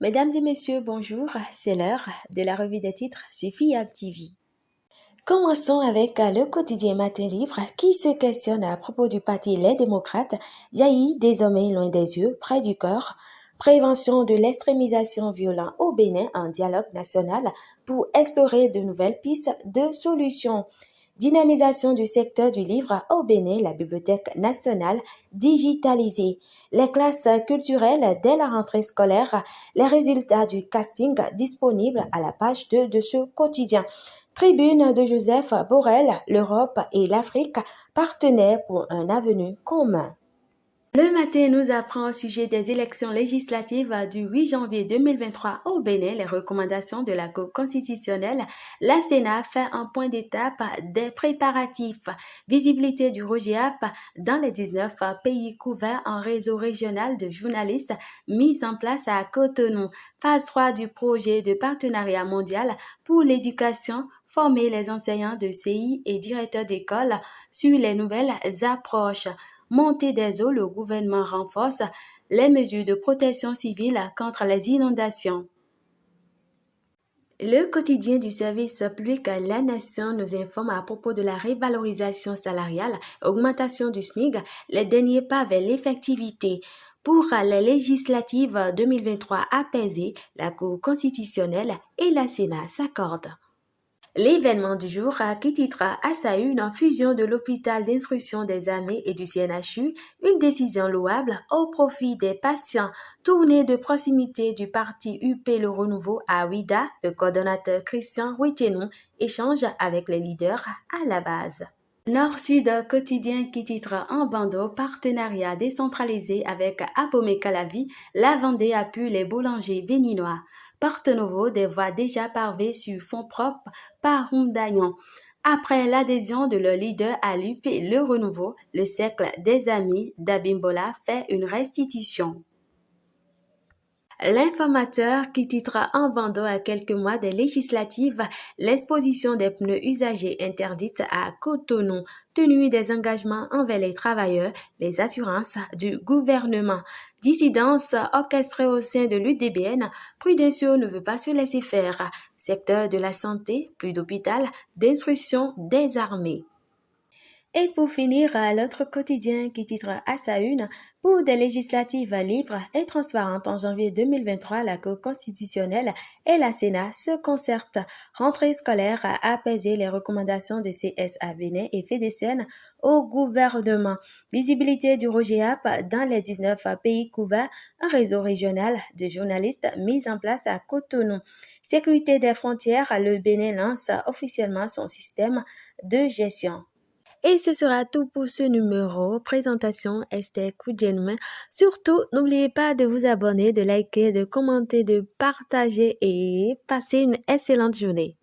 Mesdames et messieurs, bonjour. C'est l'heure de la revue des titres sur FIAB TV. Commençons avec le quotidien Matin Livre qui se questionne à propos du parti Les Démocrates, Yahi désormais loin des yeux, près du corps. Prévention de l'extrémisation violente au Bénin, un dialogue national pour explorer de nouvelles pistes de solutions. Dynamisation du secteur du livre au Bénin, la Bibliothèque nationale digitalisée. Les classes culturelles dès la rentrée scolaire, les résultats du casting disponibles à la page 2 de ce quotidien. Tribune de Joseph Borrell, l'Europe et l'Afrique, partenaires pour un avenir commun. Le matin nous apprend au sujet des élections législatives du 8 janvier 2023 au Bénin, les recommandations de la Cour constitutionnelle. La Sénat fait un point d'étape des préparatifs. Visibilité du ROGEAP dans les 19 pays couverts en réseau régional de journalistes mis en place à Cotonou. Phase 3 du projet de partenariat mondial pour l'éducation, former les enseignants de CI et directeurs d'école sur les nouvelles approches. Montée des eaux, le gouvernement renforce les mesures de protection civile contre les inondations. Le quotidien du service public La Nation nous informe à propos de la révalorisation salariale, augmentation du SMIC, les derniers pas vers l'effectivité. Pour les législatives 2023 apaisées, la Cour constitutionnelle et la Sénat s'accordent. L'événement du jour qui titrera à sa une en fusion de l'hôpital d'instruction des armées et du CNHU, une décision louable au profit des patients. Tournée de proximité du parti UP Le Renouveau à Ouida, le coordonnateur Christian Huichenou échange avec les leaders à la base. Nord-Sud quotidien qui titre en bandeau partenariat décentralisé avec Apomé Calavi, la Vendée appuie les boulangers béninois. Porte Nouveau des voies déjà pavées sur fonds propres par Rumdagnon. Après l'adhésion de leur leader à l'UP Le Renouveau, le cercle des amis d'Abimbola fait une restitution. L'informateur qui titre en bandeau à quelques mois des législatives, l'exposition des pneus usagés interdite à Cotonou, tenue des engagements envers les travailleurs, les assurances du gouvernement. Dissidence orchestrée au sein de l'UDBN, Prudential ne veut pas se laisser faire. Secteur de la santé, plus d'hôpital, d'instruction des armées. Et pour finir, l'autre quotidien qui titre à sa une, pour des législatives libres et transparentes en janvier 2023, la Cour constitutionnelle et la Sénat se concertent. Rentrée scolaire a apaisé les recommandations de CSA Bénin et FEDECEN au gouvernement. Visibilité du ROGEAP dans les 19 pays couverts, un réseau régional de journalistes mis en place à Cotonou. Sécurité des frontières, le Bénin lance officiellement son système de gestion. Et ce sera tout pour ce numéro. Présentation Esther Koudjenme. Surtout, n'oubliez pas de vous abonner, de liker, de commenter, de partager et passer une excellente journée.